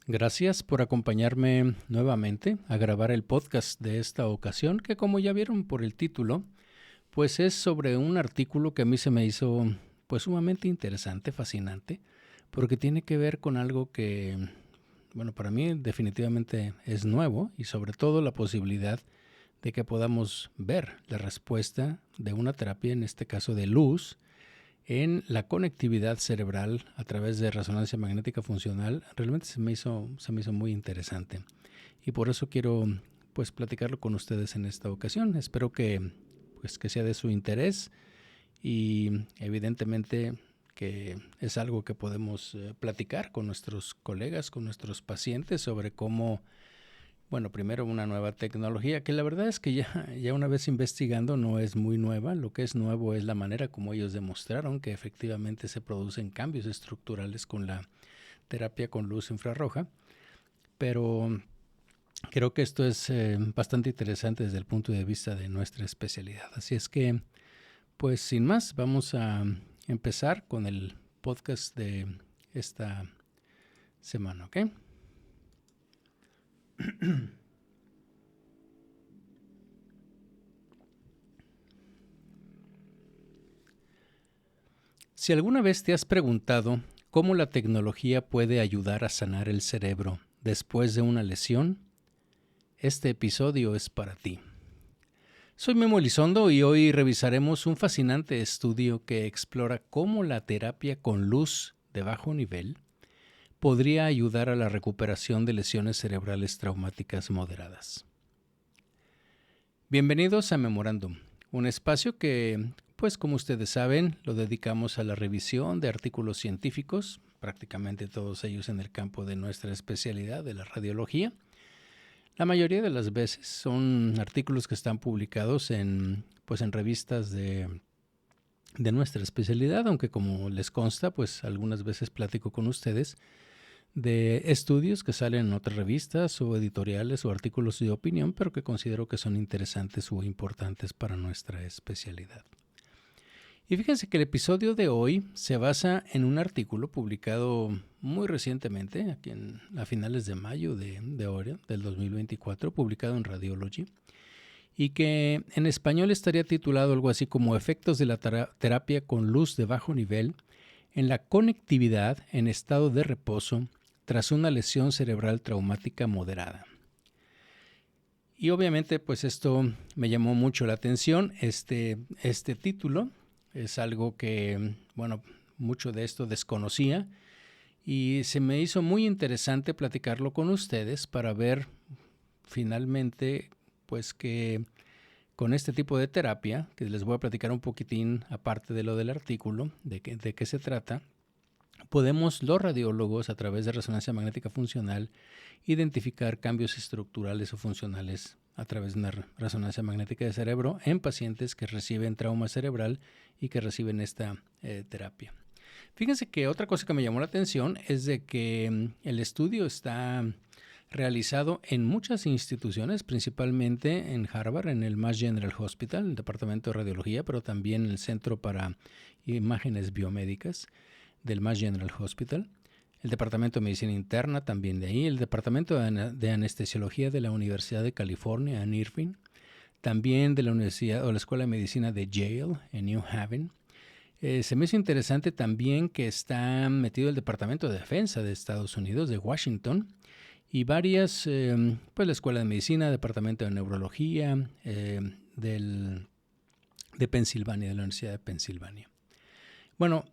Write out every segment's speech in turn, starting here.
Gracias por acompañarme nuevamente a grabar el podcast de esta ocasión, que como ya vieron por el título, pues es sobre un artículo que a mí se me hizo pues sumamente interesante, fascinante, porque tiene que ver con algo que, bueno, para mí definitivamente es nuevo y sobre todo la posibilidad de que podamos ver la respuesta de una terapia, en este caso de luz, en la conectividad cerebral a través de resonancia magnética funcional. Realmente se me hizo muy interesante y por eso quiero pues platicarlo con ustedes en esta ocasión. Espero que sea de su interés y evidentemente que es algo que podemos platicar con nuestros colegas, con nuestros pacientes sobre cómo, bueno, primero una nueva tecnología que la verdad es que ya una vez investigando no es muy nueva. Lo que es nuevo es la manera como ellos demostraron que efectivamente se producen cambios estructurales con la terapia con luz infrarroja. Pero creo que esto es bastante interesante desde el punto de vista de nuestra especialidad. Así es que, pues sin más, vamos a empezar con el podcast de esta semana, ¿ok? Si alguna vez te has preguntado cómo la tecnología puede ayudar a sanar el cerebro después de una lesión, este episodio es para ti. Soy Memo Elizondo y hoy revisaremos un fascinante estudio que explora cómo la terapia con luz de bajo nivel podría ayudar a la recuperación de lesiones cerebrales traumáticas moderadas. Bienvenidos a Memorándum, un espacio que, pues como ustedes saben, lo dedicamos a la revisión de artículos científicos, prácticamente todos ellos en el campo de nuestra especialidad de la radiología. La mayoría de las veces son artículos que están publicados en revistas de nuestra especialidad, aunque como les consta, pues algunas veces platico con ustedes de estudios que salen en otras revistas o editoriales o artículos de opinión, pero que considero que son interesantes o importantes para nuestra especialidad. Y fíjense que el episodio de hoy se basa en un artículo publicado muy recientemente, aquí a finales de mayo de ahora, del 2024, publicado en Radiology, y que en español estaría titulado algo así como Efectos de la terapia con luz de bajo nivel en la conectividad en estado de reposo tras una lesión cerebral traumática moderada. Y obviamente pues esto me llamó mucho la atención, este título. Es algo que, bueno, mucho de esto desconocía y se me hizo muy interesante platicarlo con ustedes para ver finalmente pues que con este tipo de terapia, que les voy a platicar un poquitín aparte de lo del artículo, de qué se trata, podemos los radiólogos a través de resonancia magnética funcional identificar cambios estructurales o funcionales a través de una resonancia magnética de cerebro en pacientes que reciben trauma cerebral y que reciben esta terapia. Fíjense que otra cosa que me llamó la atención es de que el estudio está realizado en muchas instituciones, principalmente en Harvard, en el Mass General Hospital, el Departamento de Radiología, pero también en el Centro para Imágenes Biomédicas del Mass General Hospital, el Departamento de Medicina Interna también de ahí, el Departamento de Anestesiología de la Universidad de California en Irvine, también de la Universidad o la Escuela de Medicina de Yale en New Haven. Se me hizo interesante también que está metido el Departamento de Defensa de Estados Unidos, de Washington, y varias, pues la Escuela de Medicina, Departamento de Neurología de Pensilvania, de la Universidad de Pensilvania. Bueno,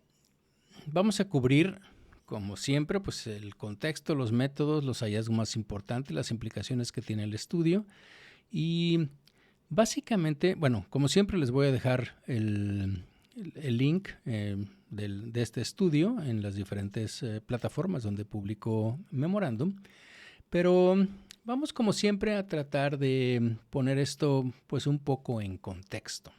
vamos a cubrir, como siempre, pues el contexto, los métodos, los hallazgos más importantes, las implicaciones que tiene el estudio y básicamente, bueno, como siempre les voy a dejar el link de este estudio en las diferentes plataformas donde publico Memorándum, pero vamos como siempre a tratar de poner esto pues un poco en contexto.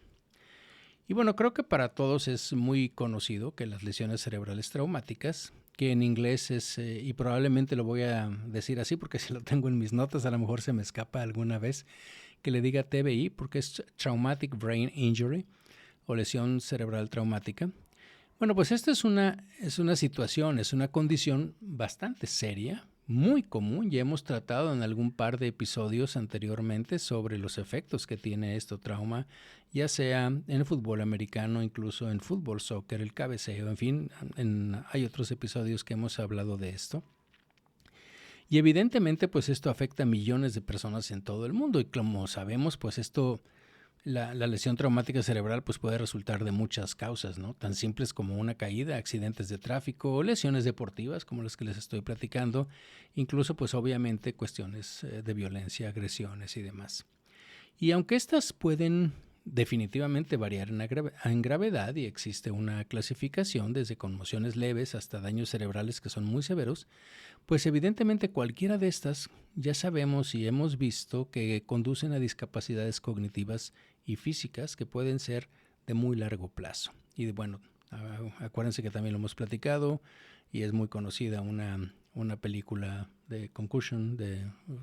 Y bueno, creo que para todos es muy conocido que las lesiones cerebrales traumáticas, que en inglés es, y probablemente lo voy a decir así porque si lo tengo en mis notas a lo mejor se me escapa alguna vez que le diga TBI, porque es Traumatic Brain Injury o lesión cerebral traumática. Bueno, pues esta es una situación, es una condición bastante seria, muy común. Ya hemos tratado en algún par de episodios anteriormente sobre los efectos que tiene este trauma, ya sea en el fútbol americano, incluso en fútbol, soccer, el cabeceo, en fin, hay otros episodios que hemos hablado de esto. Y evidentemente, pues esto afecta a millones de personas en todo el mundo. Y como sabemos, pues la lesión traumática cerebral pues puede resultar de muchas causas, ¿no? Tan simples como una caída, accidentes de tráfico o lesiones deportivas como las que les estoy platicando, incluso pues obviamente cuestiones de violencia, agresiones y demás. Y aunque estas pueden definitivamente variar en gravedad y existe una clasificación desde conmociones leves hasta daños cerebrales que son muy severos, pues evidentemente cualquiera de estas ya sabemos y hemos visto que conducen a discapacidades cognitivas y físicas que pueden ser de muy largo plazo. Y bueno, acuérdense que también lo hemos platicado y es muy conocida una película de Concussion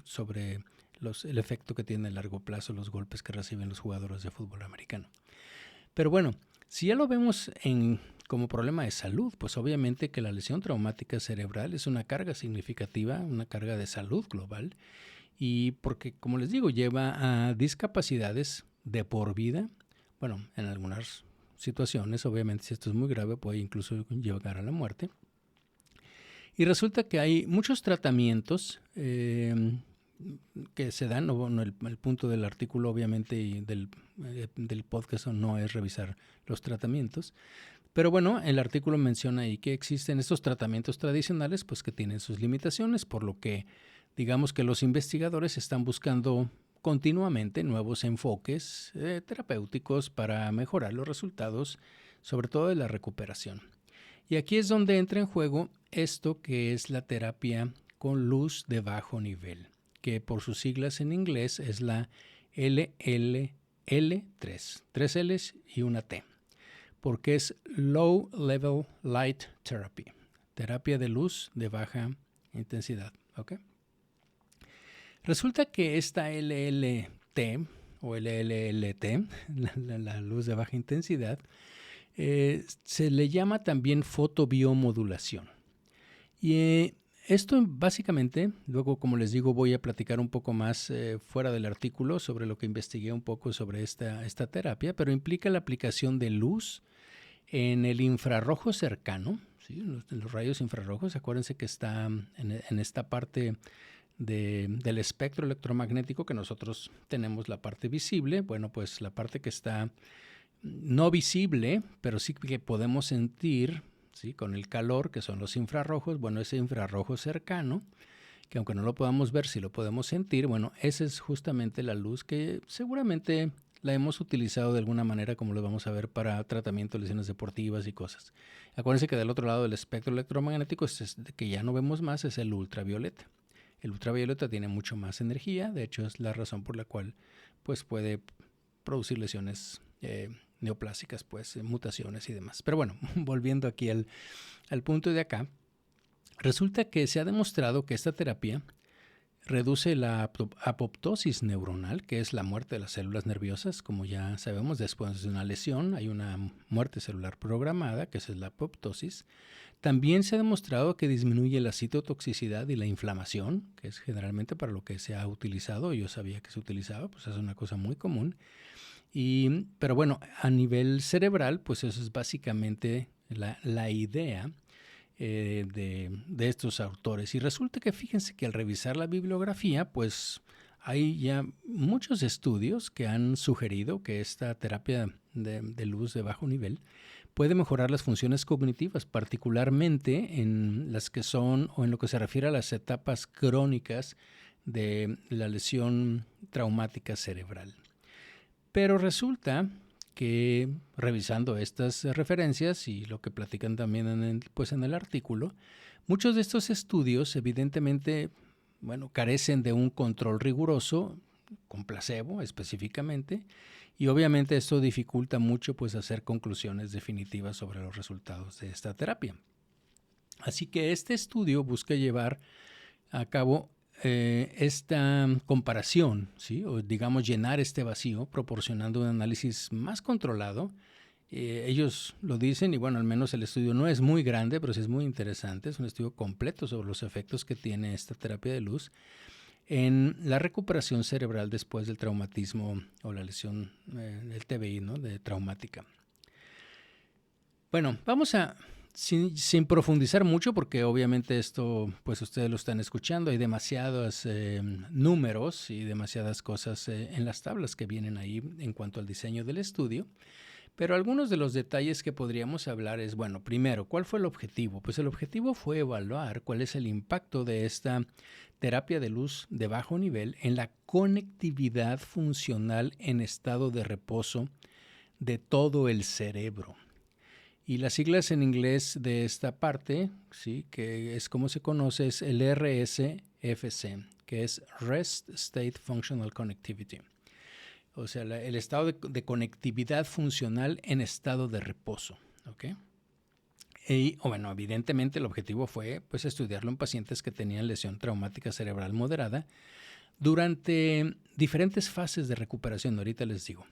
sobre el efecto que tiene a largo plazo los golpes que reciben los jugadores de fútbol americano. Pero bueno, si ya lo vemos como problema de salud, pues obviamente que la lesión traumática cerebral es una carga significativa, una carga de salud global, y porque, como les digo, lleva a discapacidades de por vida. Bueno, en algunas situaciones, obviamente, si esto es muy grave, puede incluso llegar a la muerte. Y resulta que hay muchos tratamientos que se dan, el punto del artículo obviamente y del podcast no es revisar los tratamientos, pero bueno, el artículo menciona ahí que existen estos tratamientos tradicionales pues que tienen sus limitaciones, por lo que digamos que los investigadores están buscando continuamente nuevos enfoques terapéuticos para mejorar los resultados, sobre todo de la recuperación. Y aquí es donde entra en juego esto que es la terapia con luz de bajo nivel, que por sus siglas en inglés es la LLL3, 3 L's y una T, porque es Low Level Light Therapy, terapia de luz de baja intensidad. ¿Okay? Resulta que esta LLT o LLLT, la luz de baja intensidad, se le llama también fotobiomodulación. Y esto básicamente, luego como les digo voy a platicar un poco más fuera del artículo sobre lo que investigué un poco sobre esta terapia, pero implica la aplicación de luz en el infrarrojo cercano, ¿sí? En los rayos infrarrojos. Acuérdense que está en esta parte del espectro electromagnético que nosotros tenemos la parte visible, bueno pues la parte que está no visible, pero sí que podemos sentir, ¿sí? Con el calor, que son los infrarrojos, bueno, ese infrarrojo cercano, que aunque no lo podamos ver, sí lo podemos sentir, bueno, esa es justamente la luz que seguramente la hemos utilizado de alguna manera, como lo vamos a ver, para tratamiento de lesiones deportivas y cosas. Acuérdense que del otro lado del espectro electromagnético, que ya no vemos más, es el ultravioleta. El ultravioleta tiene mucho más energía, de hecho es la razón por la cual pues, puede producir lesiones neoplásicas, pues mutaciones y demás. Pero bueno, volviendo aquí al punto de acá, resulta que se ha demostrado que esta terapia reduce la apoptosis neuronal, que es la muerte de las células nerviosas. Como ya sabemos, después de una lesión hay una muerte celular programada, que es la apoptosis. También se ha demostrado que disminuye la citotoxicidad y la inflamación, que es generalmente para lo que se ha utilizado. Yo sabía que se utilizaba, pues es una cosa muy común. Pero bueno, a nivel cerebral, pues eso es básicamente la idea de estos autores. Y resulta que fíjense que al revisar la bibliografía, pues hay ya muchos estudios que han sugerido que esta terapia de luz de bajo nivel puede mejorar las funciones cognitivas, particularmente en las que son o en lo que se refiere a las etapas crónicas de la lesión traumática cerebral. Pero resulta que revisando estas referencias y lo que platican también en el artículo, muchos de estos estudios evidentemente, carecen de un control riguroso, con placebo específicamente, y obviamente esto dificulta mucho pues hacer conclusiones definitivas sobre los resultados de esta terapia. Así que este estudio busca llevar a cabo esta comparación, ¿sí? O digamos llenar este vacío proporcionando un análisis más controlado Ellos lo dicen y bueno, al menos el estudio no es muy grande, pero sí es muy interesante. Es un estudio completo sobre los efectos que tiene esta terapia de luz en la recuperación cerebral después del traumatismo o la lesión del TBI, ¿no? De traumática. Bueno, vamos a, sin profundizar mucho, porque obviamente esto, pues ustedes lo están escuchando, hay demasiados números y demasiadas cosas en las tablas que vienen ahí en cuanto al diseño del estudio. Pero algunos de los detalles que podríamos hablar es, bueno, primero, ¿cuál fue el objetivo? Pues el objetivo fue evaluar cuál es el impacto de esta terapia de luz de bajo nivel en la conectividad funcional en estado de reposo de todo el cerebro. Y las siglas en inglés de esta parte, ¿sí? Que es como se conoce, es el RSFC, que es Rest State Functional Connectivity. O sea, el estado de conectividad funcional en estado de reposo. ¿Okay? Y, bueno, evidentemente el objetivo fue pues, estudiarlo en pacientes que tenían lesión traumática cerebral moderada durante diferentes fases de recuperación. Ahorita les digo.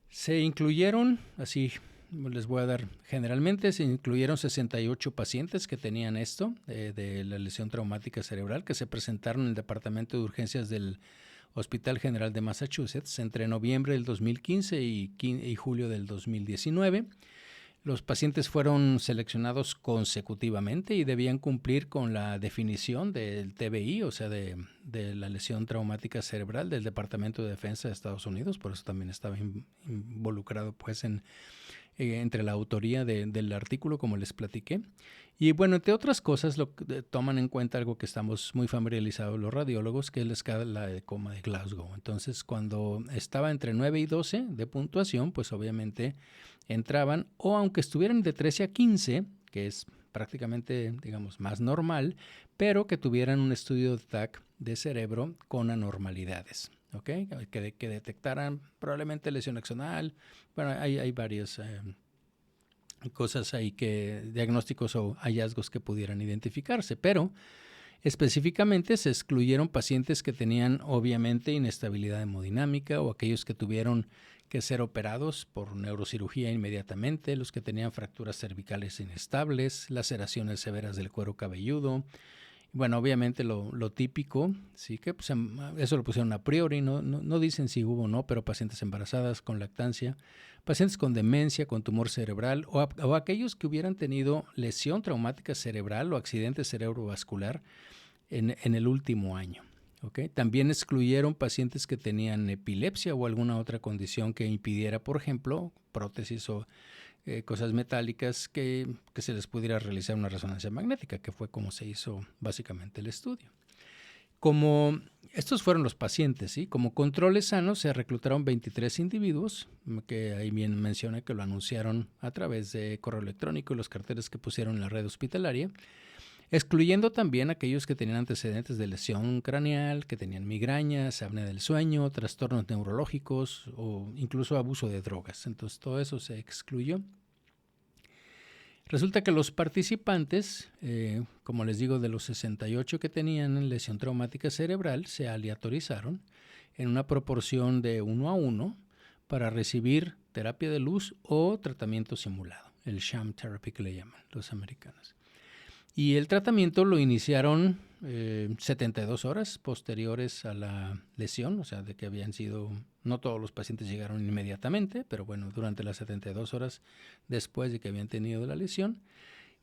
Se incluyeron, así les voy a dar generalmente, se incluyeron 68 pacientes que tenían esto, de la lesión traumática cerebral, que se presentaron en el Departamento de Urgencias del Hospital General de Massachusetts entre noviembre del 2015 y julio del 2019. Los pacientes fueron seleccionados consecutivamente y debían cumplir con la definición del TBI, o sea, de la lesión traumática cerebral del Departamento de Defensa de Estados Unidos. Por eso también estaba involucrado pues, entre la autoría del artículo, como les platiqué. Y bueno, entre otras cosas, toman en cuenta algo que estamos muy familiarizados los radiólogos, que es la escala de coma de Glasgow. Entonces, cuando estaba entre 9 y 12 de puntuación, pues obviamente entraban, o aunque estuvieran de 13 a 15, que es prácticamente, digamos, más normal, pero que tuvieran un estudio de TAC de cerebro con anormalidades. ¿Okay? Que detectaran probablemente lesión axonal. Bueno, hay varias cosas ahí, diagnósticos o hallazgos que pudieran identificarse, pero específicamente se excluyeron pacientes que tenían obviamente inestabilidad hemodinámica o aquellos que tuvieron que ser operados por neurocirugía inmediatamente, los que tenían fracturas cervicales inestables, laceraciones severas del cuero cabelludo. Bueno, obviamente lo típico, sí que pues, eso lo pusieron a priori, no dicen si hubo o no, pero pacientes embarazadas con lactancia, pacientes con demencia, con tumor cerebral o aquellos que hubieran tenido lesión traumática cerebral o accidente cerebrovascular en el último año. ¿Okay? También excluyeron pacientes que tenían epilepsia o alguna otra condición que impidiera, por ejemplo, prótesis o cosas metálicas que se les pudiera realizar una resonancia magnética, que fue como se hizo básicamente el estudio. Como estos fueron los pacientes, ¿sí? Como controles sanos se reclutaron 23 individuos, que ahí bien menciona que lo anunciaron a través de correo electrónico y los carteles que pusieron en la red hospitalaria, excluyendo también aquellos que tenían antecedentes de lesión craneal, que tenían migrañas, apnea del sueño, trastornos neurológicos o incluso abuso de drogas. Entonces todo eso se excluyó. Resulta que los participantes, como les digo, de los 68 que tenían lesión traumática cerebral, se aleatorizaron en una proporción de 1 a 1 para recibir terapia de luz o tratamiento simulado, el sham therapy que le llaman los americanos. Y el tratamiento lo iniciaron 72 horas posteriores a la lesión, o sea, de que habían sido, no todos los pacientes llegaron inmediatamente, pero bueno, durante las 72 horas después de que habían tenido la lesión.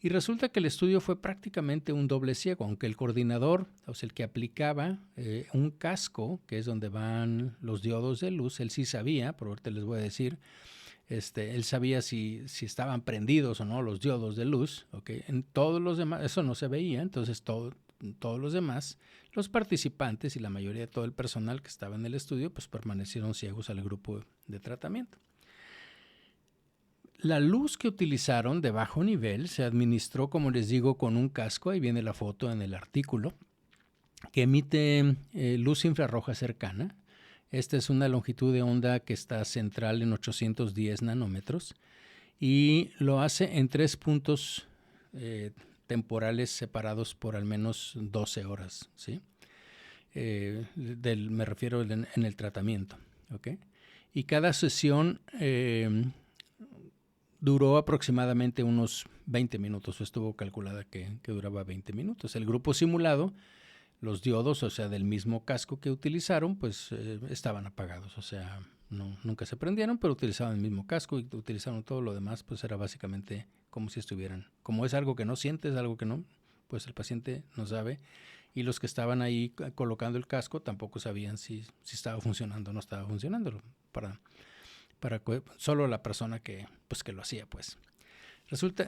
Y resulta que el estudio fue prácticamente un doble ciego, aunque el coordinador, o sea, el que aplicaba un casco, que es donde van los diodos de luz, él sí sabía, por ahorita les voy a decir, él sabía si estaban prendidos o no los diodos de luz, ¿okay? En todos los demás, eso no se veía, entonces todos los demás, los participantes y la mayoría de todo el personal que estaba en el estudio, pues permanecieron ciegos al grupo de tratamiento. La luz que utilizaron de bajo nivel se administró, como les digo, con un casco, ahí viene la foto en el artículo, que emite luz infrarroja cercana. Esta es una longitud de onda que está central en 810 nanómetros y lo hace en 3 puntos temporales separados por al menos 12 horas, ¿sí? Me refiero en el tratamiento, ¿okay? Y cada sesión duró aproximadamente unos 20 minutos, estuvo calculada que duraba 20 minutos. El grupo simulado, los diodos, o sea, del mismo casco que utilizaron, pues estaban apagados, o sea, nunca se prendieron, pero utilizaban el mismo casco y utilizaron todo lo demás, pues era básicamente como si estuvieran. Como es algo que no sientes, algo que no, pues el paciente no sabe. Y los que estaban ahí colocando el casco tampoco sabían si estaba funcionando o no estaba funcionando. Solo la persona que lo hacía, pues. Resulta,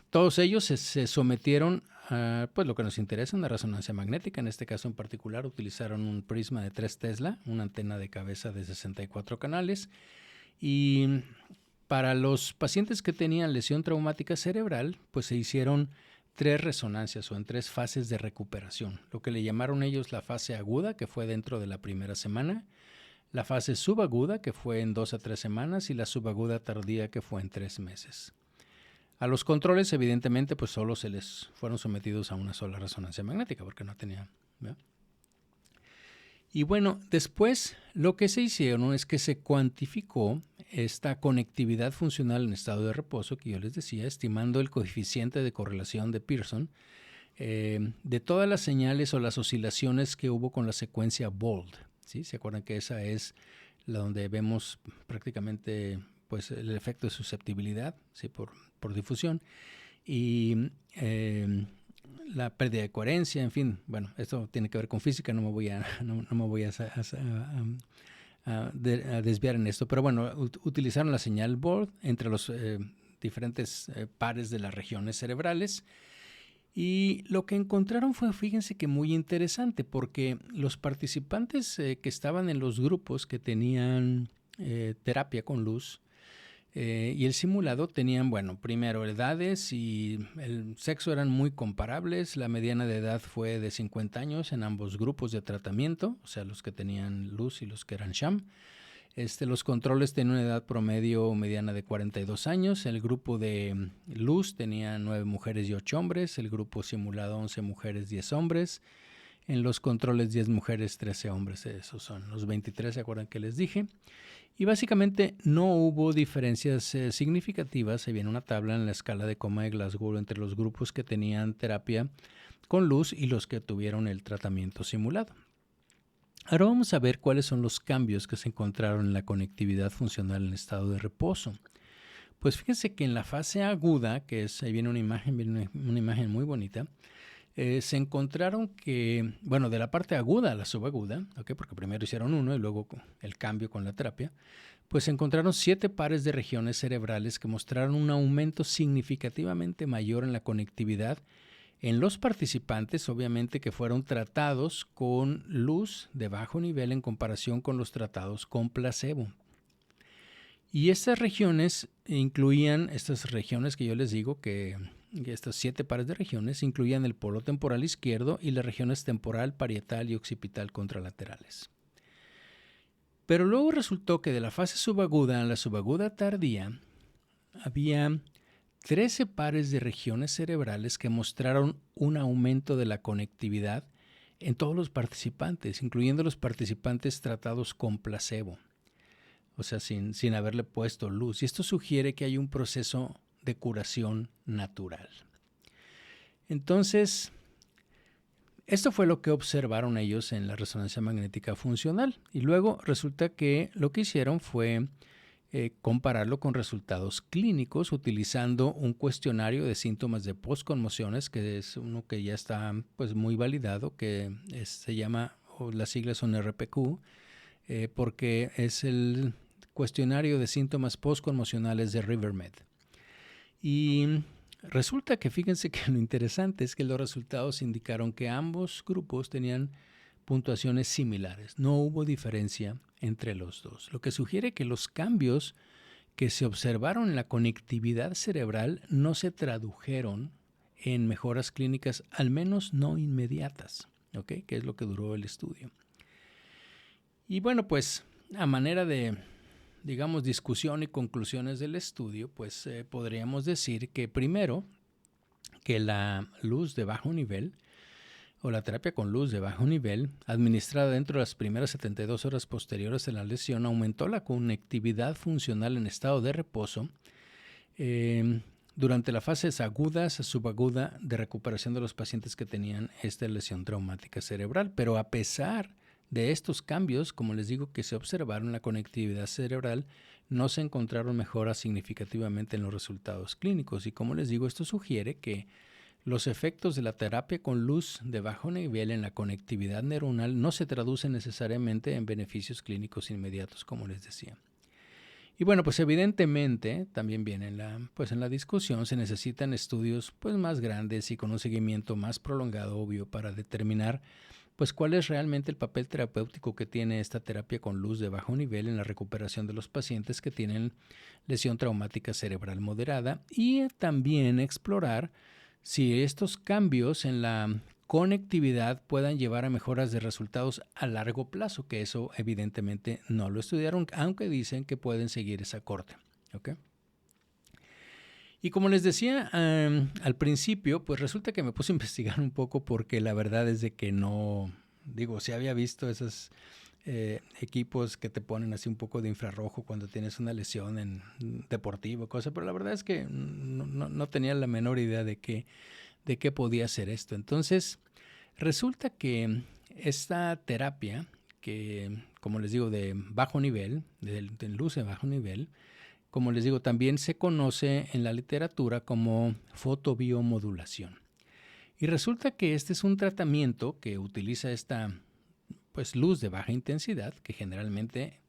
todos ellos se sometieron a pues lo que nos interesa, una resonancia magnética. En este caso en particular utilizaron un prisma de 3 Tesla, una antena de cabeza de 64 canales. Y para los pacientes que tenían lesión traumática cerebral, pues se hicieron 3 resonancias o en 3 fases de recuperación. Lo que le llamaron ellos la fase aguda, que fue dentro de la primera semana, la fase subaguda, que fue en 2 a 3 semanas, y la subaguda tardía, que fue en 3 meses. A los controles, evidentemente, pues solo se les fueron sometidos a una sola resonancia magnética, porque no tenía, ¿verdad? Y bueno, después lo que se hicieron es que se cuantificó esta conectividad funcional en estado de reposo, que yo les decía, estimando el coeficiente de correlación de Pearson, de todas las señales o las oscilaciones que hubo con la secuencia BOLD. ¿Sí? ¿Se acuerdan que esa es la donde vemos prácticamente pues, el efecto de susceptibilidad, ¿sí? por difusión? Y la pérdida de coherencia, en fin, bueno, esto tiene que ver con física, no me voy a desviar en esto, pero bueno, utilizaron la señal BOLD entre los diferentes pares de las regiones cerebrales. Y lo que encontraron fue, fíjense que muy interesante, porque los participantes que estaban en los grupos que tenían terapia con luz y el simulado tenían, bueno, primero edades y el sexo eran muy comparables. La mediana de edad fue de 50 años en ambos grupos de tratamiento, o sea, los que tenían luz y los que eran sham. Los controles tenían una edad promedio mediana de 42 años. El grupo de luz tenía 9 mujeres y 8 hombres. El grupo simulado 11 mujeres, 10 hombres. En los controles 10 mujeres, 13 hombres. Esos son los 23, ¿se acuerdan que les dije? Y básicamente no hubo diferencias significativas. Ahí viene una tabla en la escala de coma de Glasgow entre los grupos que tenían terapia con luz y los que tuvieron el tratamiento simulado. Ahora vamos a ver cuáles son los cambios que se encontraron en la conectividad funcional en estado de reposo. Pues fíjense que en la fase aguda, que es, ahí viene una imagen muy bonita, se encontraron que, bueno, de la parte aguda a la subaguda, ¿okay? Porque primero hicieron uno y luego el cambio con la terapia, pues se encontraron 7 pares de regiones cerebrales que mostraron un aumento significativamente mayor en la conectividad en los participantes, obviamente, que fueron tratados con luz de bajo nivel en comparación con los tratados con placebo. Y estas regiones incluían, estas regiones que yo les digo, que estos 7 pares de regiones incluían el polo temporal izquierdo y las regiones temporal, parietal y occipital contralaterales. Pero luego resultó que de la fase subaguda a la subaguda tardía había 13 pares de regiones cerebrales que mostraron un aumento de la conectividad en todos los participantes, incluyendo los participantes tratados con placebo, o sea, sin haberle puesto luz. Y esto sugiere que hay un proceso de curación natural. Entonces, esto fue lo que observaron ellos en la resonancia magnética funcional. Y luego resulta que lo que hicieron fue compararlo con resultados clínicos utilizando un cuestionario de síntomas de postconmociones, que es uno que ya está pues muy validado, que se llama, o las siglas son RPQ, porque es el cuestionario de síntomas postconmocionales de RiverMed. Y resulta que, fíjense que lo interesante es que los resultados indicaron que ambos grupos tenían puntuaciones similares. No hubo diferencia entre los dos, lo que sugiere que los cambios que se observaron en la conectividad cerebral no se tradujeron en mejoras clínicas, al menos no inmediatas, ¿okay? Que es lo que duró el estudio. Y bueno, pues a manera de, digamos, discusión y conclusiones del estudio, pues podríamos decir que primero, que la luz de bajo nivel o la terapia con luz de bajo nivel, administrada dentro de las primeras 72 horas posteriores a la lesión, aumentó la conectividad funcional en estado de reposo durante la fase aguda, subaguda de recuperación de los pacientes que tenían esta lesión traumática cerebral. Pero a pesar de estos cambios, como les digo, que se observaron en la conectividad cerebral, no se encontraron mejoras significativamente en los resultados clínicos. Y como les digo, esto sugiere que los efectos de la terapia con luz de bajo nivel en la conectividad neuronal no se traducen necesariamente en beneficios clínicos inmediatos, como les decía. Y bueno, pues evidentemente también viene en la discusión, se necesitan estudios pues más grandes y con un seguimiento más prolongado, obvio, para determinar pues cuál es realmente el papel terapéutico que tiene esta terapia con luz de bajo nivel en la recuperación de los pacientes que tienen lesión traumática cerebral moderada, y también explorar si estos cambios en la conectividad puedan llevar a mejoras de resultados a largo plazo, que eso evidentemente no lo estudiaron, aunque dicen que pueden seguir esa corte. ¿Okay? Y como les decía al principio, pues resulta que me puse a investigar un poco porque la verdad es de que no, digo, sí había visto esos equipos que te ponen así un poco de infrarrojo cuando tienes una lesión en deportivo, cosa, pero la verdad es que no tenía la menor idea de qué podía ser esto. Entonces, resulta que esta terapia, que como les digo, de bajo nivel, de luz de bajo nivel, como les digo, también se conoce en la literatura como fotobiomodulación. Y resulta que este es un tratamiento que utiliza esta pues, luz de baja intensidad, que generalmente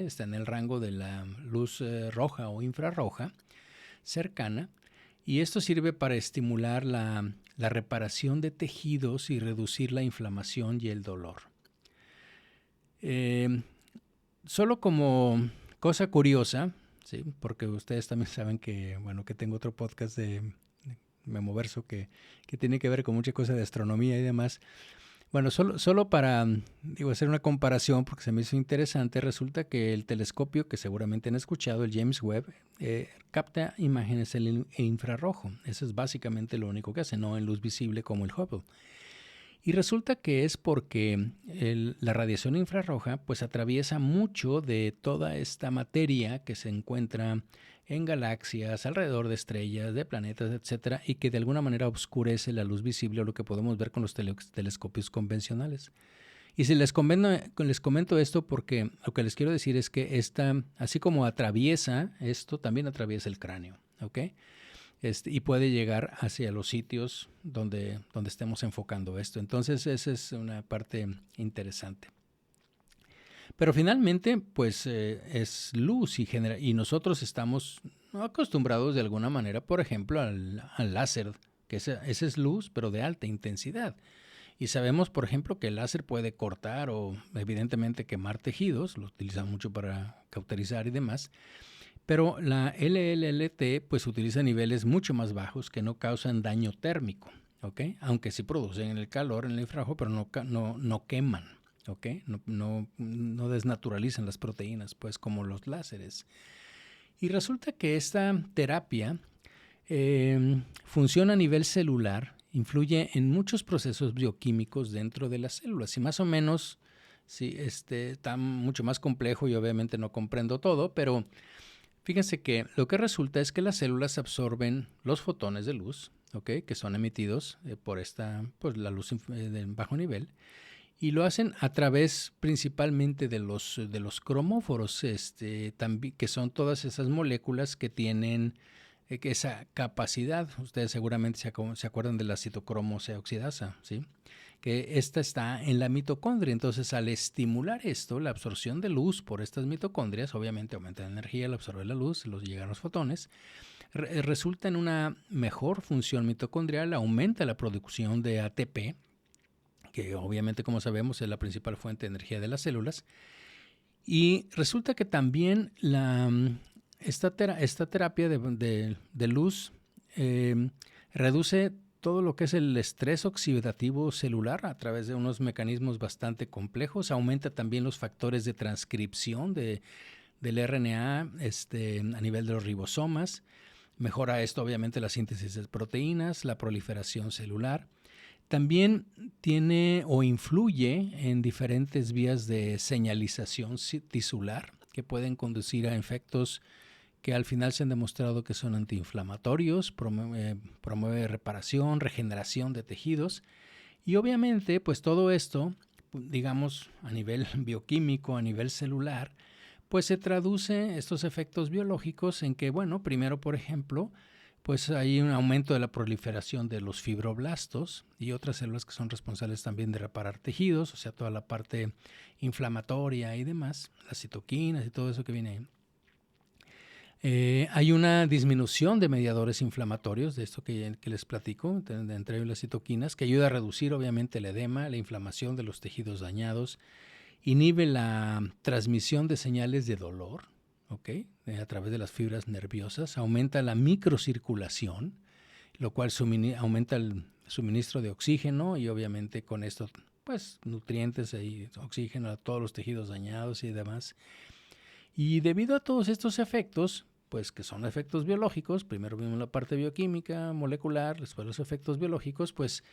está en el rango de la luz roja o infrarroja cercana, y esto sirve para estimular la reparación de tejidos y reducir la inflamación y el dolor. Solo como cosa curiosa, ¿sí? Porque ustedes también saben que, bueno, que tengo otro podcast de Memoverso que tiene que ver con mucha cosa de astronomía y demás. Bueno, solo para hacer una comparación, porque se me hizo interesante, resulta que el telescopio que seguramente han escuchado, el James Webb, capta imágenes en infrarrojo. Eso es básicamente lo único que hace, no en luz visible como el Hubble. Y resulta que es porque la radiación infrarroja pues atraviesa mucho de toda esta materia que se encuentra en galaxias, alrededor de estrellas, de planetas, etcétera, y que de alguna manera oscurece la luz visible o lo que podemos ver con los telescopios convencionales. Y si les comento esto porque lo que les quiero decir es que así como atraviesa esto, también atraviesa el cráneo, ¿ok? Y puede llegar hacia los sitios donde estemos enfocando esto. Entonces, esa es una parte interesante. Pero finalmente, pues es luz y nosotros estamos acostumbrados de alguna manera, por ejemplo, al láser, que ese es luz, pero de alta intensidad. Y sabemos, por ejemplo, que el láser puede cortar o evidentemente quemar tejidos, lo utilizan mucho para cauterizar y demás. Pero la LLLT pues utiliza niveles mucho más bajos que no causan daño térmico, ¿ok? Aunque sí producen el calor en el infrarrojo, pero no queman, ¿ok? No desnaturalizan las proteínas, pues como los láseres. Y resulta que esta terapia funciona a nivel celular, influye en muchos procesos bioquímicos dentro de las células y más o menos, sí, está mucho más complejo y obviamente no comprendo todo, pero fíjense que lo que resulta es que las células absorben los fotones de luz, ¿okay? Que son emitidos por la luz de bajo nivel, y lo hacen a través principalmente de los cromóforos, que son todas esas moléculas que tienen esa capacidad. Ustedes seguramente se acuerdan de la citocromo-C oxidasa, ¿sí? Que esta está en la mitocondria. Entonces, al estimular esto, la absorción de luz por estas mitocondrias, obviamente aumenta la energía, al absorber la luz, llegan los fotones, resulta en una mejor función mitocondrial, aumenta la producción de ATP, que obviamente, como sabemos, es la principal fuente de energía de las células, y resulta que también esta terapia de luz reduce todo lo que es el estrés oxidativo celular a través de unos mecanismos bastante complejos. Aumenta también los factores de transcripción del RNA a nivel de los ribosomas. Mejora esto obviamente la síntesis de proteínas, la proliferación celular. También tiene o influye en diferentes vías de señalización tisular que pueden conducir a efectos que al final se han demostrado que son antiinflamatorios, promueve reparación, regeneración de tejidos y obviamente pues todo esto, digamos a nivel bioquímico, a nivel celular, pues se traduce estos efectos biológicos en que, bueno, primero por ejemplo, pues hay un aumento de la proliferación de los fibroblastos y otras células que son responsables también de reparar tejidos, o sea, toda la parte inflamatoria y demás, las citoquinas y todo eso que viene ahí. Hay una disminución de mediadores inflamatorios, de esto que les platico, entre ellos las citoquinas, que ayuda a reducir obviamente el edema, la inflamación de los tejidos dañados, inhibe la transmisión de señales de dolor, ¿okay? A través de las fibras nerviosas, aumenta la microcirculación, lo cual aumenta el suministro de oxígeno y obviamente con esto, pues, nutrientes y oxígeno a todos los tejidos dañados y demás. Y debido a todos estos efectos, pues que son efectos biológicos, primero vimos la parte bioquímica, molecular, después los efectos biológicos, pues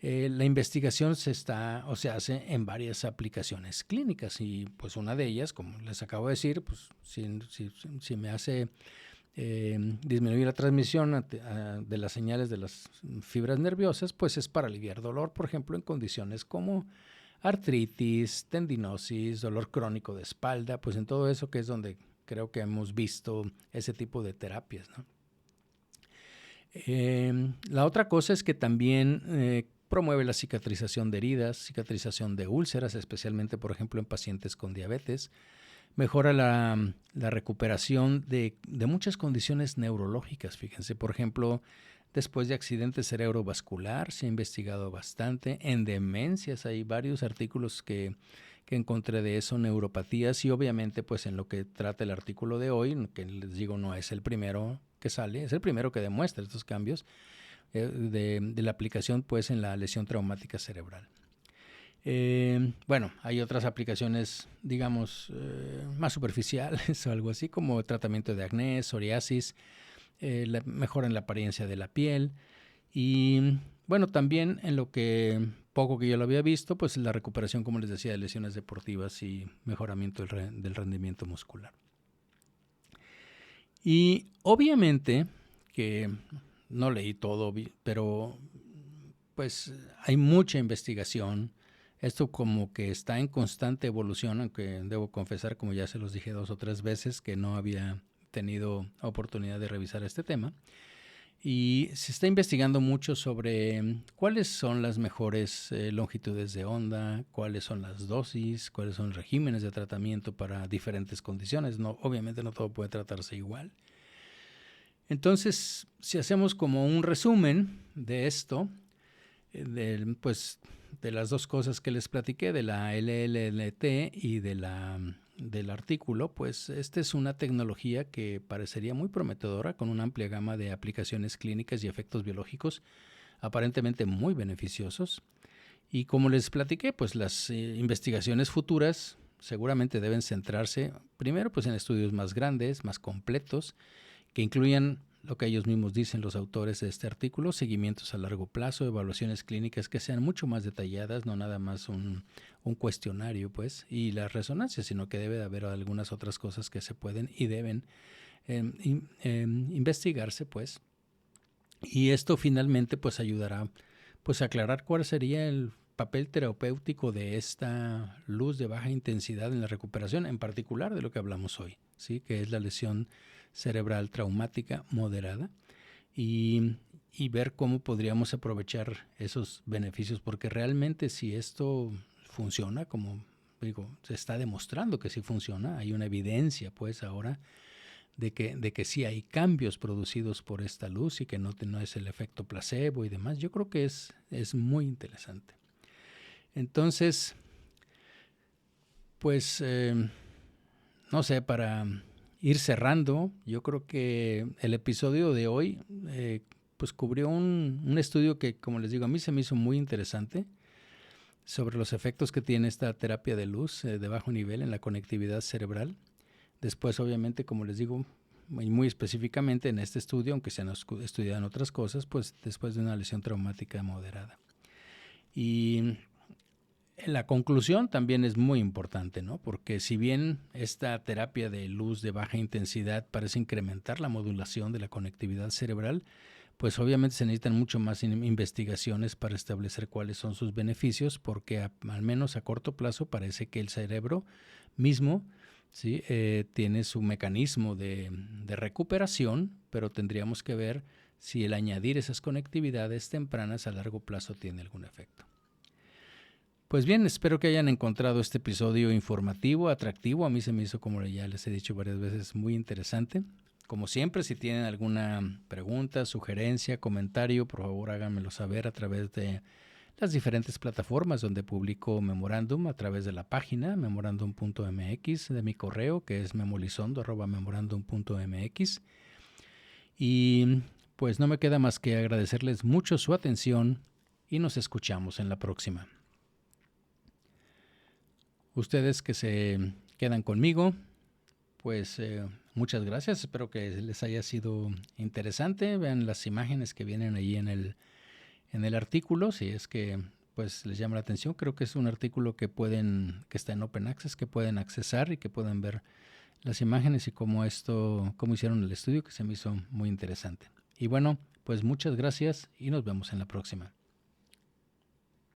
la investigación se hace en varias aplicaciones clínicas y pues una de ellas, como les acabo de decir, pues si me hace disminuir la transmisión de las señales de las fibras nerviosas, pues es para aliviar dolor, por ejemplo, en condiciones como artritis, tendinosis, dolor crónico de espalda, pues en todo eso que es donde creo que hemos visto ese tipo de terapias, ¿no? La otra cosa es que también promueve la cicatrización de heridas, cicatrización de úlceras, especialmente, por ejemplo, en pacientes con diabetes. Mejora la recuperación de muchas condiciones neurológicas. Fíjense, por ejemplo, después de accidente cerebrovascular se ha investigado bastante. En demencias hay varios artículos que encontré de eso, neuropatías, y obviamente pues en lo que trata el artículo de hoy, que les digo no es el primero que sale, es el primero que demuestra estos cambios de la aplicación pues en la lesión traumática cerebral. Bueno, hay otras aplicaciones, digamos, más superficiales o algo así, como tratamiento de acné, psoriasis, mejora en la apariencia de la piel y, bueno, también en lo que poco que yo lo había visto, pues la recuperación, como les decía, de lesiones deportivas y mejoramiento del rendimiento muscular. Y obviamente que no leí todo, pero pues hay mucha investigación. Esto como que está en constante evolución, aunque debo confesar, como ya se los dije 2 o 3 veces, que no había tenido oportunidad de revisar este tema. Y se está investigando mucho sobre cuáles son las mejores longitudes de onda, cuáles son las dosis, cuáles son los regímenes de tratamiento para diferentes condiciones. No, obviamente no todo puede tratarse igual. Entonces, si hacemos como un resumen de esto, pues de las dos cosas que les platiqué, de la LLNT y del artículo, pues esta es una tecnología que parecería muy prometedora con una amplia gama de aplicaciones clínicas y efectos biológicos aparentemente muy beneficiosos. Y como les platiqué, pues las investigaciones futuras seguramente deben centrarse primero pues en estudios más grandes, más completos, que incluyan lo que ellos mismos dicen los autores de este artículo, seguimientos a largo plazo, evaluaciones clínicas que sean mucho más detalladas, no nada más un cuestionario, pues, y las resonancias, sino que debe de haber algunas otras cosas que se pueden y deben investigarse, pues. Y esto finalmente, pues, ayudará, pues, a aclarar cuál sería el papel terapéutico de esta luz de baja intensidad en la recuperación, en particular de lo que hablamos hoy, ¿sí? Que es la lesión cerebral traumática moderada y ver cómo podríamos aprovechar esos beneficios, porque realmente si esto funciona, como digo, se está demostrando que sí funciona, hay una evidencia pues ahora de que sí hay cambios producidos por esta luz y que no es el efecto placebo y demás. Yo creo que es muy interesante. Entonces, pues, no sé, para ir cerrando, yo creo que el episodio de hoy pues cubrió un estudio que, como les digo, a mí se me hizo muy interesante sobre los efectos que tiene esta terapia de luz de bajo nivel en la conectividad cerebral. Después, obviamente, como les digo, muy específicamente en este estudio, aunque se han estudiado otras cosas, pues después de una lesión traumática moderada. Y La conclusión también es muy importante, ¿no? Porque si bien esta terapia de luz de baja intensidad parece incrementar la modulación de la conectividad cerebral, pues obviamente se necesitan mucho más investigaciones para establecer cuáles son sus beneficios, porque al menos a corto plazo parece que el cerebro mismo, ¿sí? Tiene su mecanismo de recuperación, pero tendríamos que ver si el añadir esas conectividades tempranas a largo plazo tiene algún efecto. Pues bien, espero que hayan encontrado este episodio informativo, atractivo. A mí se me hizo, como ya les he dicho varias veces, muy interesante. Como siempre, si tienen alguna pregunta, sugerencia, comentario, por favor háganmelo saber a través de las diferentes plataformas donde publico Memorándum, a través de la página memorandum.mx, de mi correo que es memolizondo@memorandum.mx. Y pues no me queda más que agradecerles mucho su atención y nos escuchamos en la próxima. Ustedes que se quedan conmigo, pues muchas gracias. Espero que les haya sido interesante. Vean las imágenes que vienen ahí en el artículo, si es que pues les llama la atención. Creo que es un artículo que está en Open Access, que pueden accesar y que pueden ver las imágenes y cómo hicieron el estudio, que se me hizo muy interesante. Y bueno, pues muchas gracias y nos vemos en la próxima.